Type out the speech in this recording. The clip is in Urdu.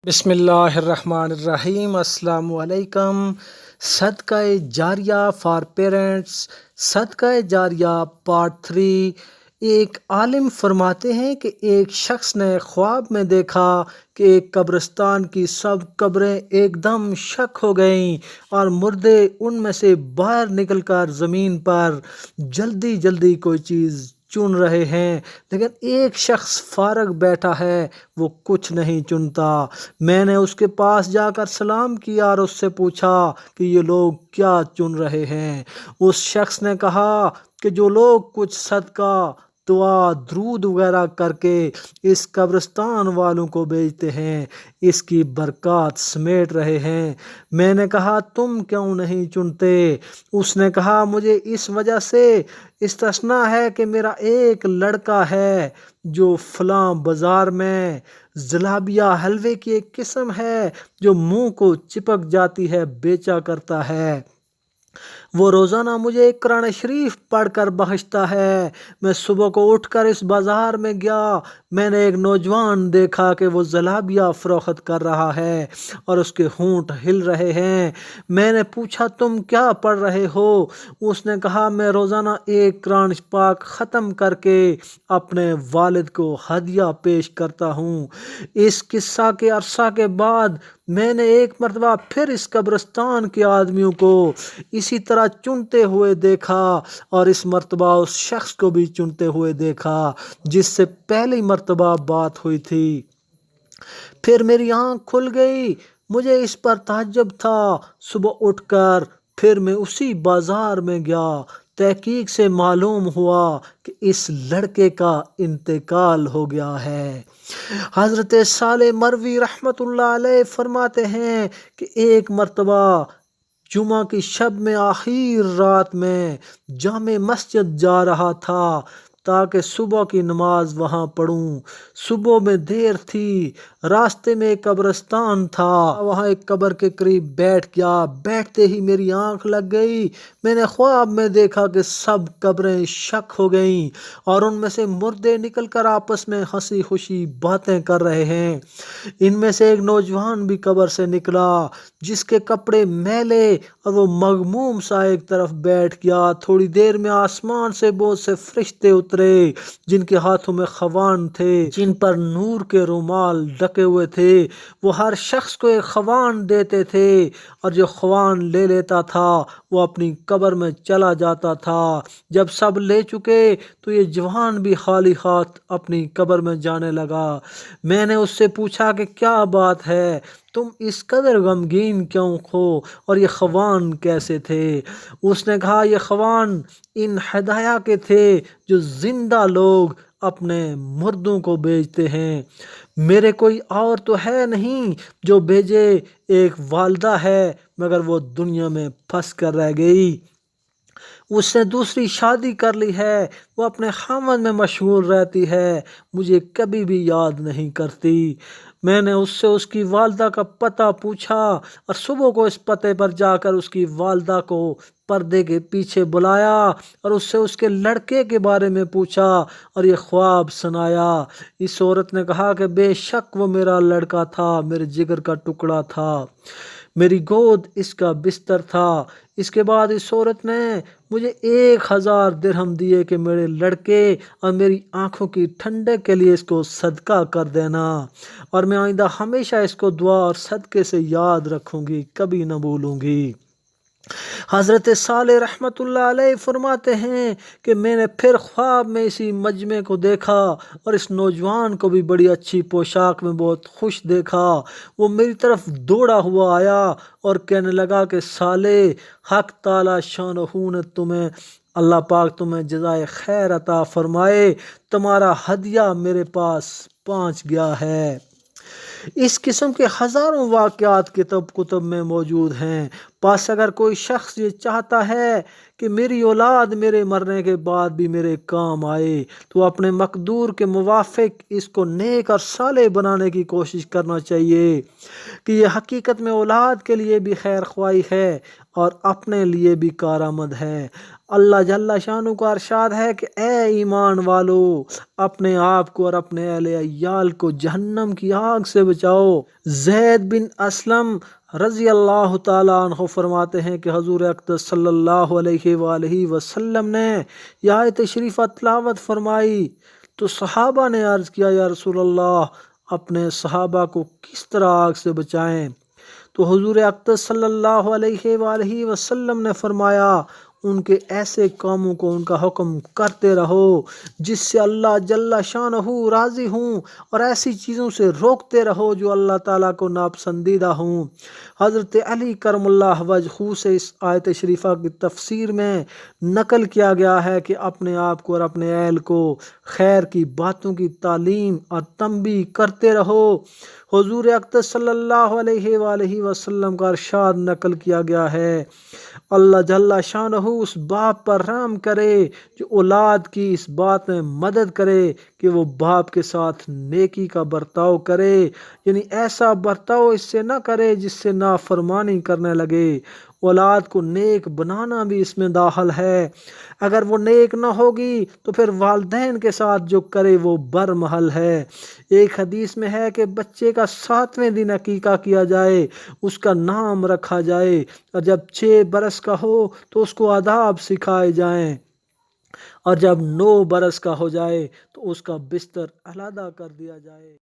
بسم اللہ الرحمن الرحیم۔ السلام علیکم۔ صدقہ جاریہ فار پیرنٹس، صدقہ جاریہ پارٹ 3۔ ایک عالم فرماتے ہیں کہ ایک شخص نے خواب میں دیکھا کہ ایک قبرستان کی سب قبریں ایک دم شک ہو گئیں اور مردے ان میں سے باہر نکل کر زمین پر جلدی جلدی کوئی چیز چن رہے ہیں، لیکن ایک شخص فارغ بیٹھا ہے، وہ کچھ نہیں چنتا۔ میں نے اس کے پاس جا کر سلام کیا اور اس سے پوچھا کہ یہ لوگ کیا چن رہے ہیں۔ اس شخص نے کہا کہ جو لوگ کچھ صدقہ، دعا، درود وغیرہ کر کے اس قبرستان والوں کو بھیجتے ہیں، اس کی برکات سمیٹ رہے ہیں۔ میں نے کہا تم کیوں نہیں چنتے؟ اس نے کہا مجھے اس وجہ سے استثنا ہے کہ میرا ایک لڑکا ہے جو فلاں بازار میں جلابیہ حلوے کی ایک قسم ہے جو منہ کو چپک جاتی ہے بیچا کرتا ہے۔ وہ روزانہ مجھے ایک قرآن شریف پڑھ کر بخشتا ہے۔ میں صبح کو اٹھ کر اس بازار میں گیا، میں نے ایک نوجوان دیکھا کہ وہ جلابیہ فروخت کر رہا ہے اور اس کے ہونٹ ہل رہے ہیں۔ میں نے پوچھا تم کیا پڑھ رہے ہو؟ اس نے کہا میں روزانہ ایک قرآن پاک ختم کر کے اپنے والد کو ہدیہ پیش کرتا ہوں۔ اس قصہ کے عرصہ کے بعد میں نے ایک مرتبہ پھر اس قبرستان کے آدمیوں کو اسی طرح چنتے ہوئے دیکھا اور اس مرتبہ اس شخص کو بھی چنتے ہوئے دیکھا جس سے پہلی مرتبہ بات ہوئی تھی۔ پھر میری آنکھ کھل گئی، مجھے اس پر تعجب تھا۔ صبح اٹھ کر پھر میں اسی بازار میں گیا۔ تحقیق سے معلوم ہوا کہ اس لڑکے کا انتقال ہو گیا ہے۔ حضرت صالح مروی رحمۃ اللہ علیہ فرماتے ہیں کہ ایک مرتبہ جمعہ کی شب میں آخر رات میں جامع مسجد جا رہا تھا تاکہ صبح کی نماز وہاں پڑھوں۔ صبح میں دیر تھی، راستے میں ایک قبرستان تھا، وہاں ایک قبر کے قریب بیٹھ گیا۔ بیٹھتے ہی میری آنکھ لگ گئی، میں نے خواب میں دیکھا کہ سب قبریں شک ہو گئیں اور ان میں سے مردے نکل کر آپس میں ہنسی خوشی باتیں کر رہے ہیں۔ ان میں سے ایک نوجوان بھی قبر سے نکلا جس کے کپڑے میلے اور وہ مغموم سا ایک طرف بیٹھ گیا۔ تھوڑی دیر میں آسمان سے بہت سے فرشتے اترے جن کے ہاتھوں میں خوان تھے، جن پر نور کے رومال ڈھکے ہوئے تھے۔ وہ ہر شخص کو ایک خوان دیتے تھے اور جو خوان لے لیتا تھا وہ اپنی قبر میں چلا جاتا تھا۔ جب سب لے چکے تو یہ جوان بھی خالی ہاتھ اپنی قبر میں جانے لگا۔ میں نے اس سے پوچھا کہ کیا بات ہے، تم اس قدر غمگین کیوں ہو اور یہ خوان کیسے تھے؟ اس نے کہا یہ خوان ان ہدایہ کے تھے جو زندہ لوگ اپنے مردوں کو بھیجتے ہیں۔ میرے کوئی اور تو ہے نہیں جو بھیجے، ایک والدہ ہے مگر وہ دنیا میں پھنس کر رہ گئی۔ اس نے دوسری شادی کر لی ہے، وہ اپنے خاوند میں مشغول رہتی ہے، مجھے کبھی بھی یاد نہیں کرتی۔ میں نے اس سے اس کی والدہ کا پتہ پوچھا اور صبح کو اس پتے پر جا کر اس کی والدہ کو پردے کے پیچھے بلایا اور اس سے اس کے لڑکے کے بارے میں پوچھا اور یہ خواب سنایا۔ اس عورت نے کہا کہ بے شک وہ میرا لڑکا تھا، میرے جگر کا ٹکڑا تھا، میری گود اس کا بستر تھا۔ اس کے بعد اس عورت نے مجھے 1000 درہم دیے کہ میرے لڑکے اور میری آنکھوں کی ٹھنڈک کے لیے اس کو صدقہ کر دینا اور میں آئندہ ہمیشہ اس کو دعا اور صدقے سے یاد رکھوں گی، کبھی نہ بھولوں گی۔ حضرت صالح رحمۃ اللہ علیہ فرماتے ہیں کہ میں نے پھر خواب میں اسی مجمع کو دیکھا اور اس نوجوان کو بھی بڑی اچھی پوشاک میں بہت خوش دیکھا۔ وہ میری طرف دوڑا ہوا آیا اور کہنے لگا کہ صالح، حق تعالی شانہ نے تمہیں، اللہ پاک تمہیں جزائے خیر عطا فرمائے، تمہارا ہدیہ میرے پاس پہنچ گیا ہے۔ اس قسم کے ہزاروں واقعات کتب میں موجود ہیں۔ پس اگر کوئی شخص یہ چاہتا ہے کہ میری اولاد میرے مرنے کے بعد بھی میرے کام آئے تو اپنے مقدور کے موافق اس کو نیک اور صالح بنانے کی کوشش کرنا چاہیے۔ کہ یہ حقیقت میں اولاد کے لیے بھی خیر خواہی ہے اور اپنے لیے بھی کارآمد ہے۔ اللہ جل شانہ کا ارشاد ہے کہ اے ایمان والو، اپنے آپ کو اور اپنے اہل عیال کو جہنم کی آگ سے بچاؤ۔ زید بن اسلم رضی اللہ تعالیٰ عنہ فرماتے ہیں کہ حضور اقدس صلی اللہ علیہ وآلہ وسلم نے یہ آیت شریفہ تلاوت فرمائی تو صحابہ نے عرض کیا یا رسول اللہ، اپنے صحابہ کو کس طرح آگ سے بچائیں؟ تو حضور اقدس صلی اللہ علیہ وآلہ وسلم نے فرمایا ان کے ایسے کاموں کو ان کا حکم کرتے رہو جس سے اللہ جل شانہ راضی ہوں، اور ایسی چیزوں سے روکتے رہو جو اللہ تعالیٰ کو ناپسندیدہ ہوں۔ حضرت علی کرم اللہ وجہہ سے اس آیت شریفہ کی تفسیر میں نقل کیا گیا ہے کہ اپنے آپ کو اور اپنے اہل کو خیر کی باتوں کی تعلیم اور تنبیہ کرتے رہو۔ حضور اقدس صلی اللہ علیہ وآلہ وسلم کا ارشاد نقل کیا گیا ہے، اللہ جل شانہ اس باپ پر رحم کرے جو اولاد کی اس بات میں مدد کرے کہ وہ باپ کے ساتھ نیکی کا برتاؤ کرے، یعنی ایسا برتاؤ اس سے نہ کرے جس سے نافرمانی کرنے لگے۔ اولاد کو نیک بنانا بھی اس میں داخل ہے۔ اگر وہ نیک نہ ہوگی تو پھر والدین کے ساتھ جو کرے وہ برمحل ہے۔ ایک حدیث میں ہے کہ بچے کا 7ویں دن عقیقہ کیا جائے، اس کا نام رکھا جائے، اور جب 6 برس کا ہو تو اس کو آداب سکھائے جائیں، اور جب 9 برس کا ہو جائے تو اس کا بستر علیحدہ کر دیا جائے۔